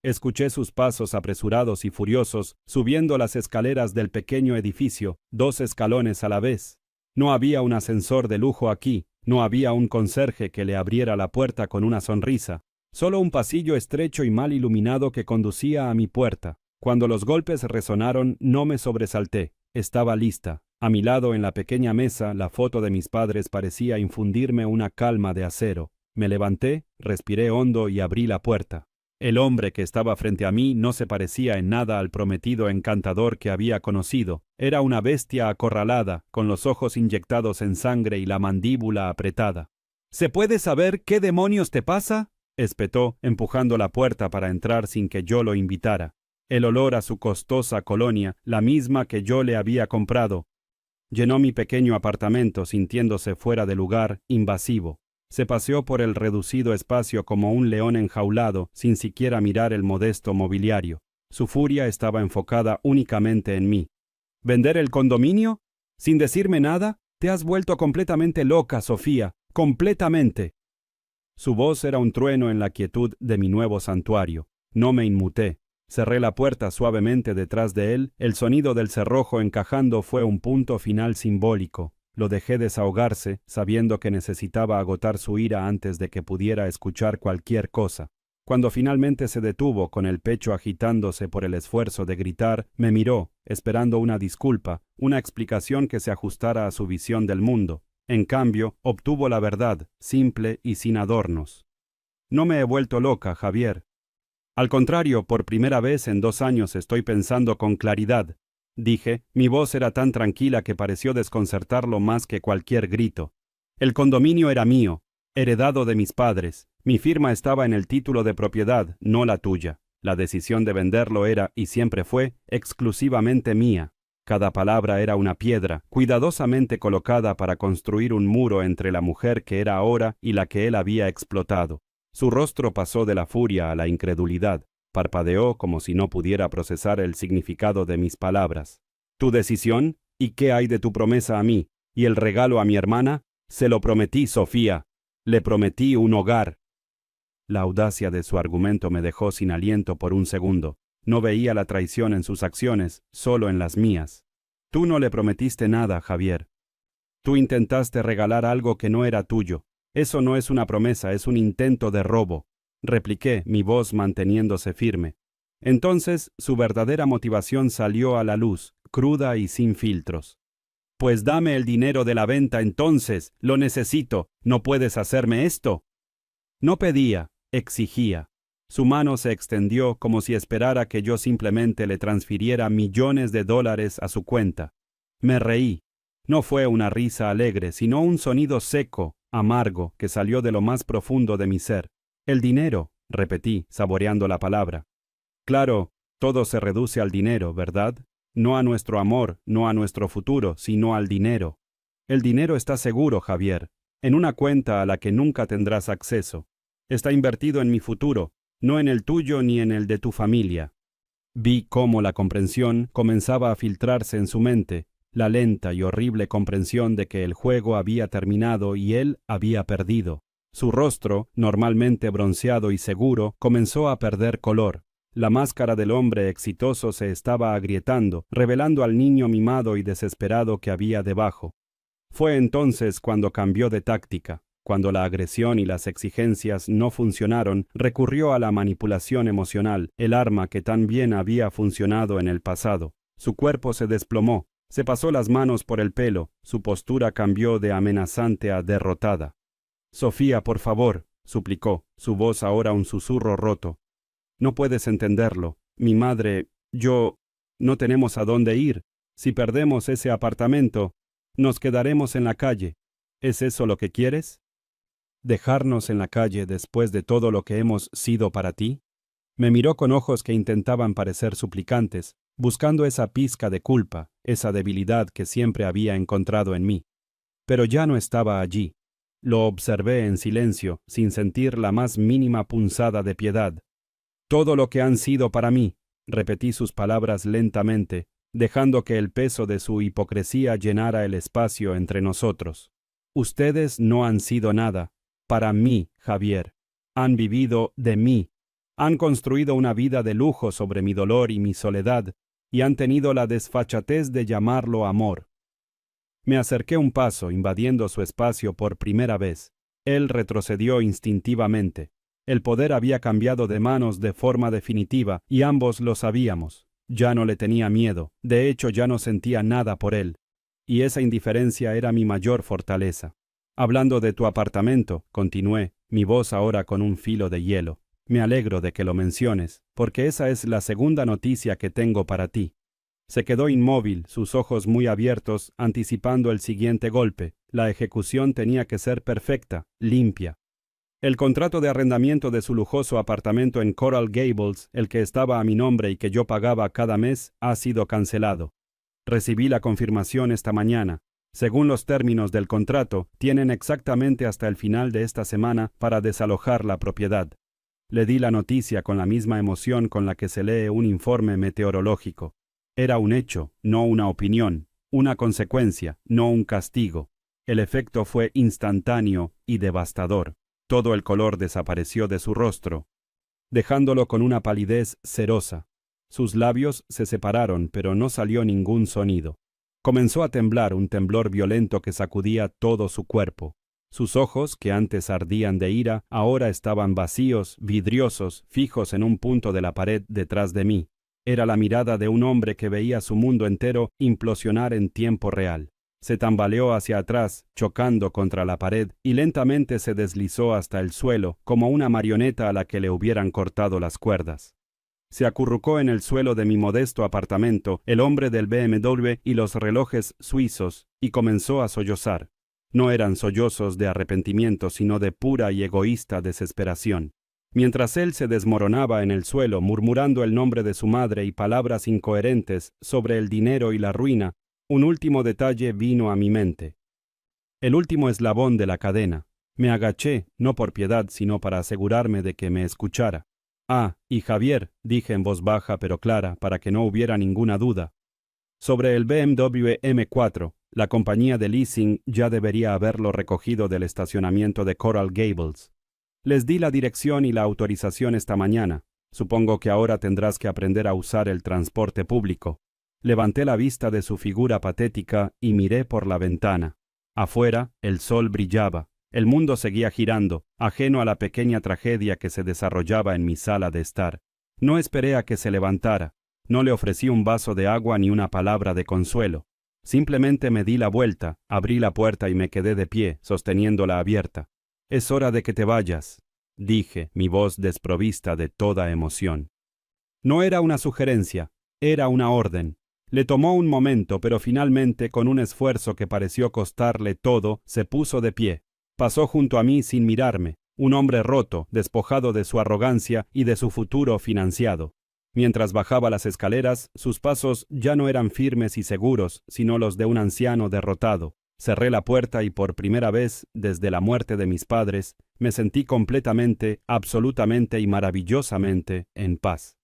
Escuché sus pasos apresurados y furiosos, subiendo las escaleras del pequeño edificio, 2 escalones a la vez. No había un ascensor de lujo aquí, no había un conserje que le abriera la puerta con una sonrisa, solo un pasillo estrecho y mal iluminado que conducía a mi puerta. Cuando los golpes resonaron, no me sobresalté, estaba lista. A mi lado en la pequeña mesa, la foto de mis padres parecía infundirme una calma de acero. Me levanté, respiré hondo y abrí la puerta. El hombre que estaba frente a mí no se parecía en nada al prometido encantador que había conocido. Era una bestia acorralada, con los ojos inyectados en sangre y la mandíbula apretada. ¿Se puede saber qué demonios te pasa?, espetó, empujando la puerta para entrar sin que yo lo invitara. El olor a su costosa colonia, la misma que yo le había comprado, llenó mi pequeño apartamento sintiéndose fuera de lugar, invasivo. Se paseó por el reducido espacio como un león enjaulado, sin siquiera mirar el modesto mobiliario. Su furia estaba enfocada únicamente en mí. ¿Vender el condominio? ¿Sin decirme nada? Te has vuelto completamente loca, Sofía, completamente. Su voz era un trueno en la quietud de mi nuevo santuario. No me inmuté. Cerré la puerta suavemente detrás de él. El sonido del cerrojo encajando fue un punto final simbólico. Lo dejé desahogarse, sabiendo que necesitaba agotar su ira antes de que pudiera escuchar cualquier cosa. Cuando finalmente se detuvo, con el pecho agitándose por el esfuerzo de gritar, me miró, esperando una disculpa, una explicación que se ajustara a su visión del mundo. En cambio, obtuvo la verdad, simple y sin adornos. No me he vuelto loca, Javier. Al contrario, por primera vez en 2 años estoy pensando con claridad. Dije, mi voz era tan tranquila que pareció desconcertarlo más que cualquier grito. El condominio era mío, heredado de mis padres. Mi firma estaba en el título de propiedad, no la tuya. La decisión de venderlo era, y siempre fue, exclusivamente mía. Cada palabra era una piedra, cuidadosamente colocada para construir un muro entre la mujer que era ahora y la que él había explotado. Su rostro pasó de la furia a la incredulidad. Parpadeó como si no pudiera procesar el significado de mis palabras. ¿Tu decisión? ¿Y qué hay de tu promesa a mí? ¿Y el regalo a mi hermana? Se lo prometí, Sofía. Le prometí un hogar. La audacia de su argumento me dejó sin aliento por un segundo. No veía la traición en sus acciones, solo en las mías. Tú no le prometiste nada, Javier. Tú intentaste regalar algo que no era tuyo. Eso no es una promesa, es un intento de robo. Repliqué, mi voz manteniéndose firme. Entonces su verdadera motivación salió a la luz, cruda y sin filtros. Pues dame el dinero de la venta entonces, lo necesito, ¿no puedes hacerme esto? No pedía, exigía. Su mano se extendió como si esperara que yo simplemente le transfiriera millones de dólares a su cuenta. Me reí. No fue una risa alegre, sino un sonido seco, amargo, que salió de lo más profundo de mi ser. El dinero, repetí, saboreando la palabra. Claro, todo se reduce al dinero, ¿verdad? No a nuestro amor, no a nuestro futuro, sino al dinero. El dinero está seguro, Javier, en una cuenta a la que nunca tendrás acceso. Está invertido en mi futuro, no en el tuyo ni en el de tu familia. Vi cómo la comprensión comenzaba a filtrarse en su mente, la lenta y horrible comprensión de que el juego había terminado y él había perdido. Su rostro, normalmente bronceado y seguro, comenzó a perder color. La máscara del hombre exitoso se estaba agrietando, revelando al niño mimado y desesperado que había debajo. Fue entonces cuando cambió de táctica. Cuando la agresión y las exigencias no funcionaron, recurrió a la manipulación emocional, el arma que tan bien había funcionado en el pasado. Su cuerpo se desplomó, se pasó las manos por el pelo, su postura cambió de amenazante a derrotada. «Sofía, por favor», suplicó, su voz ahora un susurro roto. «No puedes entenderlo. Mi madre, yo, no tenemos a dónde ir. Si perdemos ese apartamento, nos quedaremos en la calle. ¿Es eso lo que quieres? ¿Dejarnos en la calle después de todo lo que hemos sido para ti?» Me miró con ojos que intentaban parecer suplicantes, buscando esa pizca de culpa, esa debilidad que siempre había encontrado en mí. Pero ya no estaba allí. Lo observé en silencio, sin sentir la más mínima punzada de piedad. «Todo lo que han sido para mí», repetí sus palabras lentamente, dejando que el peso de su hipocresía llenara el espacio entre nosotros. «Ustedes no han sido nada. Para mí, Javier. Han vivido de mí. Han construido una vida de lujo sobre mi dolor y mi soledad, y han tenido la desfachatez de llamarlo amor». Me acerqué un paso, invadiendo su espacio por primera vez. Él retrocedió instintivamente. El poder había cambiado de manos de forma definitiva, y ambos lo sabíamos. Ya no le tenía miedo, de hecho ya no sentía nada por él. Y esa indiferencia era mi mayor fortaleza. «Hablando de tu apartamento», continué, mi voz ahora con un filo de hielo. «Me alegro de que lo menciones, porque esa es la segunda noticia que tengo para ti». Se quedó inmóvil, sus ojos muy abiertos, anticipando el siguiente golpe. La ejecución tenía que ser perfecta, limpia. El contrato de arrendamiento de su lujoso apartamento en Coral Gables, el que estaba a mi nombre y que yo pagaba cada mes, ha sido cancelado. Recibí la confirmación esta mañana. Según los términos del contrato, tienen exactamente hasta el final de esta semana para desalojar la propiedad. Le di la noticia con la misma emoción con la que se lee un informe meteorológico. Era un hecho, no una opinión, una consecuencia, no un castigo. El efecto fue instantáneo y devastador. Todo el color desapareció de su rostro, dejándolo con una palidez cerosa. Sus labios se separaron, pero no salió ningún sonido. Comenzó a temblar, un temblor violento que sacudía todo su cuerpo. Sus ojos, que antes ardían de ira, ahora estaban vacíos, vidriosos, fijos en un punto de la pared detrás de mí. Era la mirada de un hombre que veía su mundo entero implosionar en tiempo real. Se tambaleó hacia atrás, chocando contra la pared, y lentamente se deslizó hasta el suelo, como una marioneta a la que le hubieran cortado las cuerdas. Se acurrucó en el suelo de mi modesto apartamento, el hombre del BMW y los relojes suizos, y comenzó a sollozar. No eran sollozos de arrepentimiento, sino de pura y egoísta desesperación. Mientras él se desmoronaba en el suelo, murmurando el nombre de su madre y palabras incoherentes sobre el dinero y la ruina, un último detalle vino a mi mente. El último eslabón de la cadena. Me agaché, no por piedad, sino para asegurarme de que me escuchara. «Ah, y Javier», dije en voz baja pero clara, para que no hubiera ninguna duda. Sobre el BMW M4, la compañía de leasing ya debería haberlo recogido del estacionamiento de Coral Gables. Les di la dirección y la autorización esta mañana. Supongo que ahora tendrás que aprender a usar el transporte público. Levanté la vista de su figura patética y miré por la ventana. Afuera, el sol brillaba. El mundo seguía girando, ajeno a la pequeña tragedia que se desarrollaba en mi sala de estar. No esperé a que se levantara. No le ofrecí un vaso de agua ni una palabra de consuelo. Simplemente me di la vuelta, abrí la puerta y me quedé de pie, sosteniéndola abierta. «Es hora de que te vayas», dije, mi voz desprovista de toda emoción. No era una sugerencia, era una orden. Le tomó un momento, pero finalmente, con un esfuerzo que pareció costarle todo, se puso de pie. Pasó junto a mí sin mirarme, un hombre roto, despojado de su arrogancia y de su futuro financiado. Mientras bajaba las escaleras, sus pasos ya no eran firmes y seguros, sino los de un anciano derrotado. Cerré la puerta y por primera vez, desde la muerte de mis padres, me sentí completamente, absolutamente y maravillosamente en paz.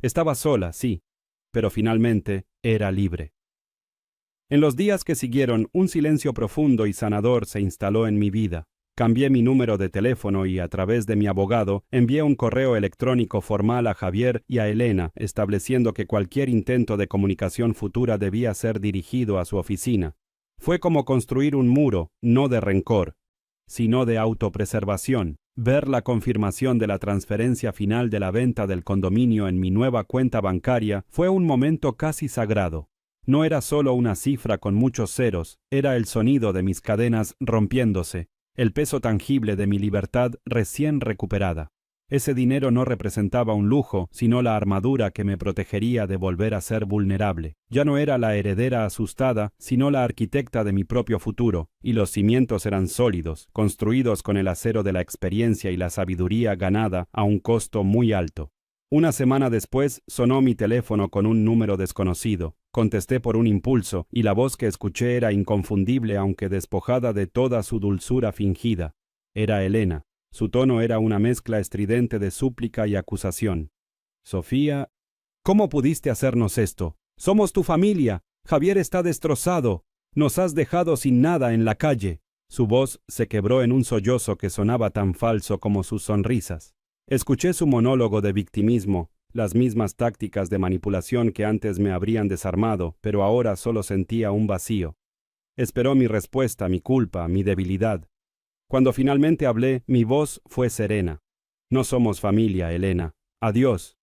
Estaba sola, sí, pero finalmente era libre. En los días que siguieron, un silencio profundo y sanador se instaló en mi vida. Cambié mi número de teléfono y, a través de mi abogado, envié un correo electrónico formal a Javier y a Elena, estableciendo que cualquier intento de comunicación futura debía ser dirigido a su oficina. Fue como construir un muro, no de rencor, sino de autopreservación. Ver la confirmación de la transferencia final de la venta del condominio en mi nueva cuenta bancaria fue un momento casi sagrado. No era solo una cifra con muchos ceros, era el sonido de mis cadenas rompiéndose, el peso tangible de mi libertad recién recuperada. Ese dinero no representaba un lujo, sino la armadura que me protegería de volver a ser vulnerable. Ya no era la heredera asustada, sino la arquitecta de mi propio futuro, y los cimientos eran sólidos, construidos con el acero de la experiencia y la sabiduría ganada a un costo muy alto. Una semana después sonó mi teléfono con un número desconocido. Contesté por un impulso, y la voz que escuché era inconfundible aunque despojada de toda su dulzura fingida. Era Elena. Su tono era una mezcla estridente de súplica y acusación. «Sofía, ¿cómo pudiste hacernos esto? Somos tu familia. Javier está destrozado. Nos has dejado sin nada en la calle». Su voz se quebró en un sollozo que sonaba tan falso como sus sonrisas. Escuché su monólogo de victimismo, las mismas tácticas de manipulación que antes me habrían desarmado, pero ahora solo sentía un vacío. Esperó mi respuesta, mi culpa, mi debilidad. Cuando finalmente hablé, mi voz fue serena. «No somos familia, Elena. Adiós».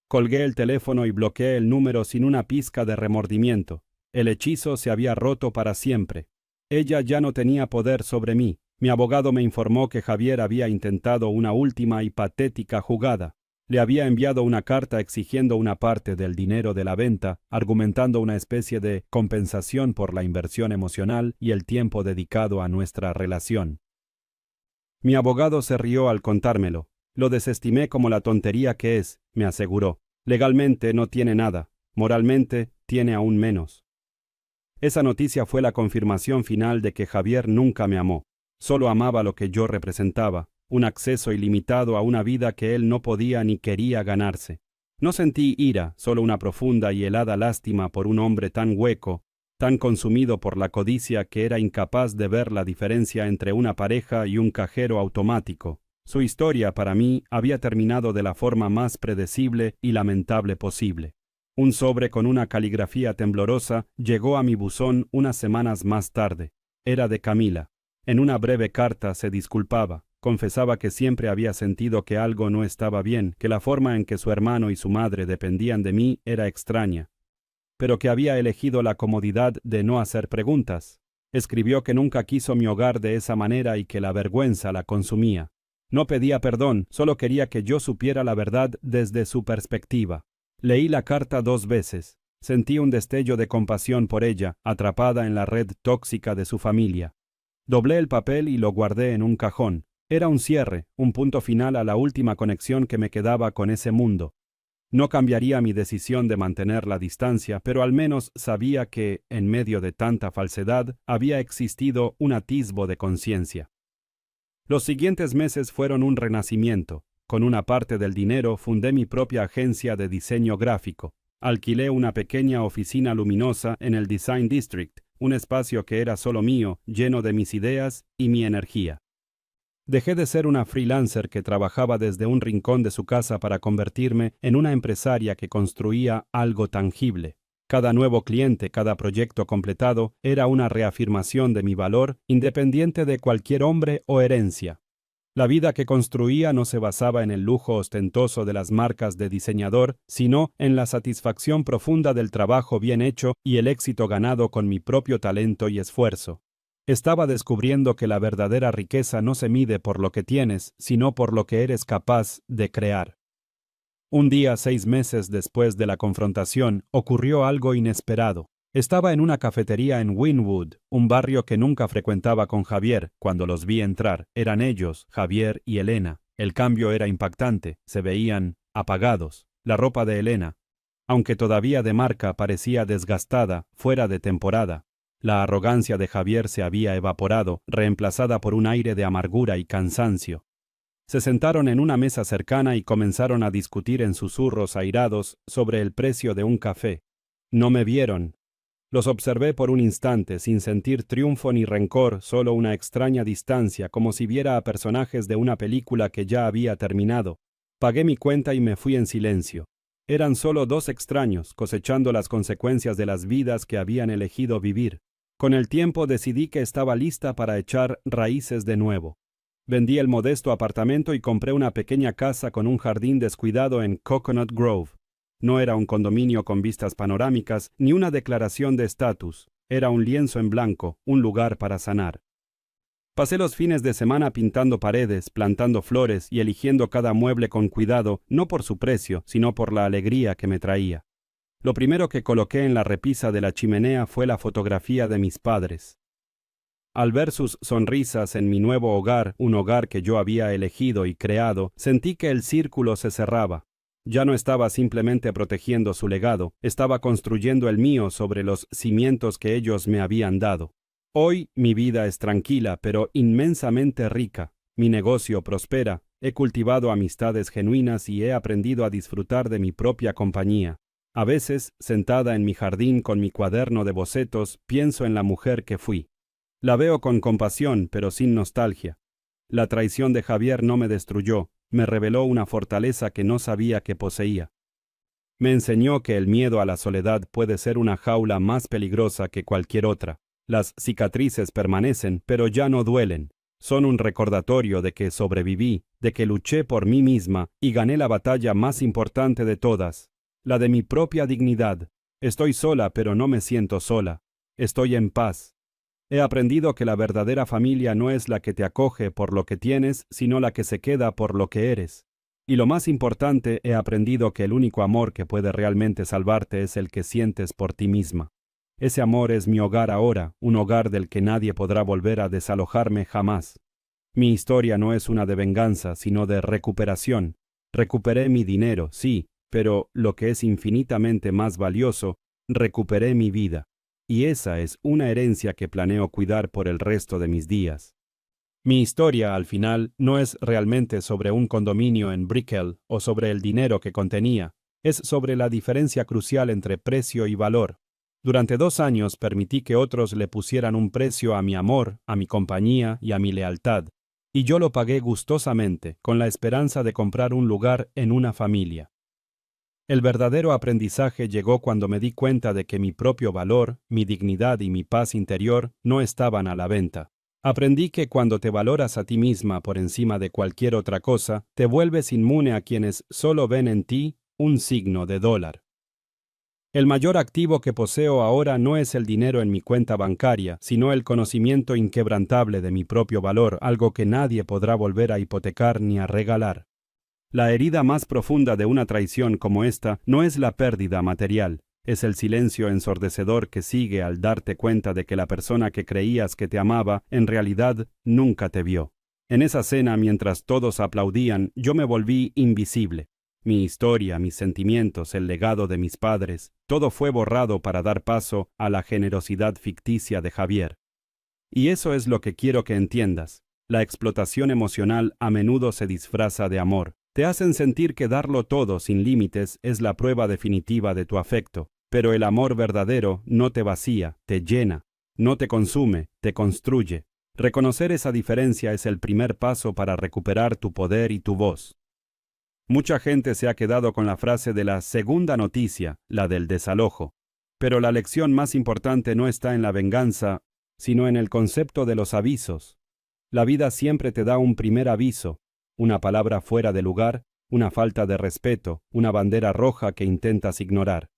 Colgué el teléfono y bloqueé el número sin una pizca de remordimiento. El hechizo se había roto para siempre. Ella ya no tenía poder sobre mí. Mi abogado me informó que Javier había intentado una última y patética jugada. Le había enviado una carta exigiendo una parte del dinero de la venta, argumentando una especie de compensación por la inversión emocional y el tiempo dedicado a nuestra relación. Mi abogado se rió al contármelo. Lo desestimé como la tontería que es, me aseguró. Legalmente no tiene nada, moralmente tiene aún menos. Esa noticia fue la confirmación final de que Javier nunca me amó. Solo amaba lo que yo representaba, un acceso ilimitado a una vida que él no podía ni quería ganarse. No sentí ira, solo una profunda y helada lástima por un hombre tan hueco, tan consumido por la codicia que era incapaz de ver la diferencia entre una pareja y un cajero automático. Su historia, para mí, había terminado de la forma más predecible y lamentable posible. Un sobre con una caligrafía temblorosa llegó a mi buzón unas semanas más tarde. Era de Camila. En una breve carta se disculpaba, confesaba que siempre había sentido que algo no estaba bien, que la forma en que su hermano y su madre dependían de mí era extraña, pero que había elegido la comodidad de no hacer preguntas. Escribió que nunca quiso mi hogar de esa manera y que la vergüenza la consumía. No pedía perdón, solo quería que yo supiera la verdad desde su perspectiva. Leí la carta 2 veces. Sentí un destello de compasión por ella, atrapada en la red tóxica de su familia. Doblé el papel y lo guardé en un cajón. Era un cierre, un punto final a la última conexión que me quedaba con ese mundo. No cambiaría mi decisión de mantener la distancia, pero al menos sabía que, en medio de tanta falsedad, había existido un atisbo de conciencia. Los siguientes meses fueron un renacimiento. Con una parte del dinero fundé mi propia agencia de diseño gráfico. Alquilé una pequeña oficina luminosa en el Design District, un espacio que era solo mío, lleno de mis ideas y mi energía. Dejé de ser una freelancer que trabajaba desde un rincón de su casa para convertirme en una empresaria que construía algo tangible. Cada nuevo cliente, cada proyecto completado, era una reafirmación de mi valor, independiente de cualquier hombre o herencia. La vida que construía no se basaba en el lujo ostentoso de las marcas de diseñador, sino en la satisfacción profunda del trabajo bien hecho y el éxito ganado con mi propio talento y esfuerzo. Estaba descubriendo que la verdadera riqueza no se mide por lo que tienes, sino por lo que eres capaz de crear. Un día, 6 meses después de la confrontación, ocurrió algo inesperado. Estaba en una cafetería en Wynwood, un barrio que nunca frecuentaba con Javier. Cuando los vi entrar, eran ellos, Javier y Elena. El cambio era impactante, se veían apagados. La ropa de Elena, aunque todavía de marca, parecía desgastada, fuera de temporada. La arrogancia de Javier se había evaporado, reemplazada por un aire de amargura y cansancio. Se sentaron en una mesa cercana y comenzaron a discutir en susurros airados sobre el precio de un café. No me vieron. Los observé por un instante, sin sentir triunfo ni rencor, solo una extraña distancia, como si viera a personajes de una película que ya había terminado. Pagué mi cuenta y me fui en silencio. Eran solo 2 extraños, cosechando las consecuencias de las vidas que habían elegido vivir. Con el tiempo decidí que estaba lista para echar raíces de nuevo. Vendí el modesto apartamento y compré una pequeña casa con un jardín descuidado en Coconut Grove. No era un condominio con vistas panorámicas ni una declaración de estatus. Era un lienzo en blanco, un lugar para sanar. Pasé los fines de semana pintando paredes, plantando flores y eligiendo cada mueble con cuidado, no por su precio, sino por la alegría que me traía. Lo primero que coloqué en la repisa de la chimenea fue la fotografía de mis padres. Al ver sus sonrisas en mi nuevo hogar, un hogar que yo había elegido y creado, sentí que el círculo se cerraba. Ya no estaba simplemente protegiendo su legado, estaba construyendo el mío sobre los cimientos que ellos me habían dado. Hoy mi vida es tranquila, pero inmensamente rica. Mi negocio prospera, he cultivado amistades genuinas y he aprendido a disfrutar de mi propia compañía. A veces, sentada en mi jardín con mi cuaderno de bocetos, pienso en la mujer que fui. La veo con compasión, pero sin nostalgia. La traición de Javier no me destruyó, me reveló una fortaleza que no sabía que poseía. Me enseñó que el miedo a la soledad puede ser una jaula más peligrosa que cualquier otra. Las cicatrices permanecen, pero ya no duelen. Son un recordatorio de que sobreviví, de que luché por mí misma y gané la batalla más importante de todas, la de mi propia dignidad. Estoy sola, pero no me siento sola. Estoy en paz. He aprendido que la verdadera familia no es la que te acoge por lo que tienes, sino la que se queda por lo que eres. Y lo más importante, he aprendido que el único amor que puede realmente salvarte es el que sientes por ti misma. Ese amor es mi hogar ahora, un hogar del que nadie podrá volver a desalojarme jamás. Mi historia no es una de venganza, sino de recuperación. Recuperé mi dinero, sí, pero lo que es infinitamente más valioso, recuperé mi vida. Y esa es una herencia que planeo cuidar por el resto de mis días. Mi historia, al final, no es realmente sobre un condominio en Brickell o sobre el dinero que contenía, es sobre la diferencia crucial entre precio y valor. Durante 2 años permití que otros le pusieran un precio a mi amor, a mi compañía y a mi lealtad, y yo lo pagué gustosamente, con la esperanza de comprar un lugar en una familia. El verdadero aprendizaje llegó cuando me di cuenta de que mi propio valor, mi dignidad y mi paz interior no estaban a la venta. Aprendí que cuando te valoras a ti misma por encima de cualquier otra cosa, te vuelves inmune a quienes solo ven en ti un signo de dólar. El mayor activo que poseo ahora no es el dinero en mi cuenta bancaria, sino el conocimiento inquebrantable de mi propio valor, algo que nadie podrá volver a hipotecar ni a regalar. La herida más profunda de una traición como esta no es la pérdida material, es el silencio ensordecedor que sigue al darte cuenta de que la persona que creías que te amaba en realidad nunca te vio. En esa cena, mientras todos aplaudían, yo me volví invisible. Mi historia, mis sentimientos, el legado de mis padres, todo fue borrado para dar paso a la generosidad ficticia de Javier. Y eso es lo que quiero que entiendas. La explotación emocional a menudo se disfraza de amor. Te hacen sentir que darlo todo sin límites es la prueba definitiva de tu afecto, pero el amor verdadero no te vacía, te llena, no te consume, te construye. Reconocer esa diferencia es el primer paso para recuperar tu poder y tu voz. Mucha gente se ha quedado con la frase de la segunda noticia, la del desalojo, pero la lección más importante no está en la venganza, sino en el concepto de los avisos. La vida siempre te da un primer aviso, una palabra fuera de lugar, una falta de respeto, una bandera roja que intentas ignorar.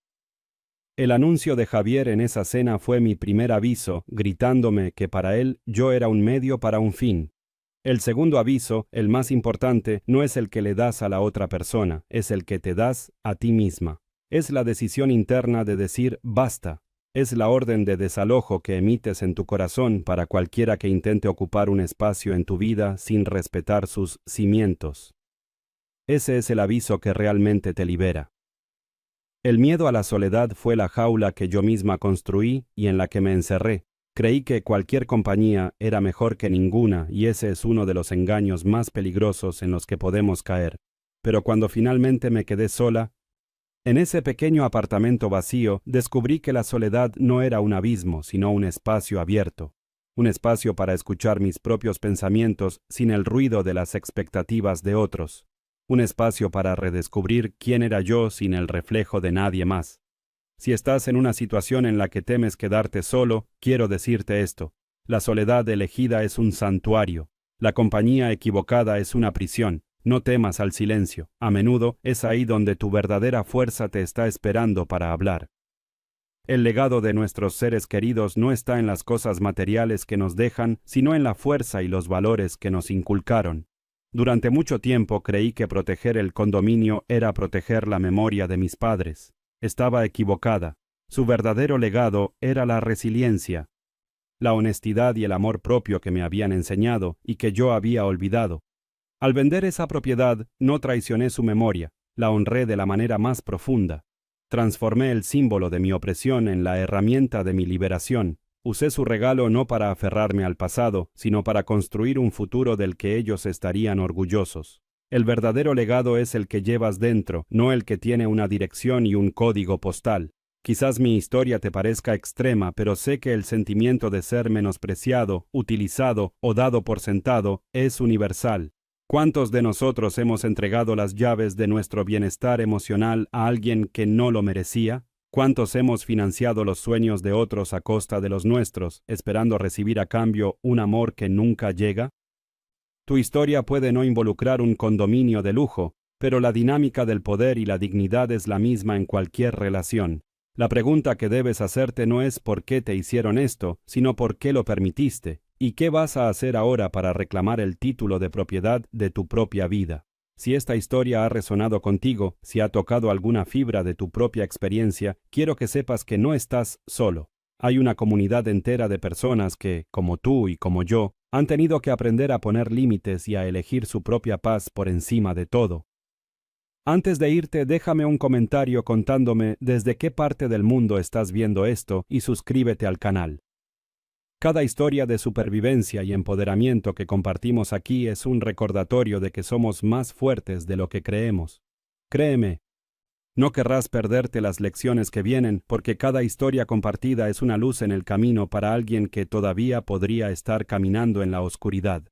El anuncio de Javier en esa cena fue mi primer aviso, gritándome que para él yo era un medio para un fin. El segundo aviso, el más importante, no es el que le das a la otra persona, es el que te das a ti misma. Es la decisión interna de decir basta. Es la orden de desalojo que emites en tu corazón para cualquiera que intente ocupar un espacio en tu vida sin respetar sus cimientos. Ese es el aviso que realmente te libera. El miedo a la soledad fue la jaula que yo misma construí y en la que me encerré. Creí que cualquier compañía era mejor que ninguna y ese es uno de los engaños más peligrosos en los que podemos caer. Pero cuando finalmente me quedé sola, en ese pequeño apartamento vacío, descubrí que la soledad no era un abismo, sino un espacio abierto. Un espacio para escuchar mis propios pensamientos sin el ruido de las expectativas de otros. Un espacio para redescubrir quién era yo sin el reflejo de nadie más. Si estás en una situación en la que temes quedarte solo, quiero decirte esto. La soledad elegida es un santuario. La compañía equivocada es una prisión. No temas al silencio. A menudo es ahí donde tu verdadera fuerza te está esperando para hablar. El legado de nuestros seres queridos no está en las cosas materiales que nos dejan, sino en la fuerza y los valores que nos inculcaron. Durante mucho tiempo creí que proteger el condominio era proteger la memoria de mis padres. Estaba equivocada. Su verdadero legado era la resiliencia, la honestidad y el amor propio que me habían enseñado y que yo había olvidado. Al vender esa propiedad, no traicioné su memoria, la honré de la manera más profunda. Transformé el símbolo de mi opresión en la herramienta de mi liberación. Usé su regalo no para aferrarme al pasado, sino para construir un futuro del que ellos estarían orgullosos. El verdadero legado es el que llevas dentro, no el que tiene una dirección y un código postal. Quizás mi historia te parezca extrema, pero sé que el sentimiento de ser menospreciado, utilizado o dado por sentado es universal. ¿Cuántos de nosotros hemos entregado las llaves de nuestro bienestar emocional a alguien que no lo merecía? ¿Cuántos hemos financiado los sueños de otros a costa de los nuestros, esperando recibir a cambio un amor que nunca llega? Tu historia puede no involucrar un condominio de lujo, pero la dinámica del poder y la dignidad es la misma en cualquier relación. La pregunta que debes hacerte no es por qué te hicieron esto, sino por qué lo permitiste, y qué vas a hacer ahora para reclamar el título de propiedad de tu propia vida. Si esta historia ha resonado contigo, si ha tocado alguna fibra de tu propia experiencia, quiero que sepas que no estás solo. Hay una comunidad entera de personas que, como tú y como yo, han tenido que aprender a poner límites y a elegir su propia paz por encima de todo. Antes de irte, déjame un comentario contándome desde qué parte del mundo estás viendo esto y suscríbete al canal. Cada historia de supervivencia y empoderamiento que compartimos aquí es un recordatorio de que somos más fuertes de lo que creemos. Créeme, no querrás perderte las lecciones que vienen, porque cada historia compartida es una luz en el camino para alguien que todavía podría estar caminando en la oscuridad.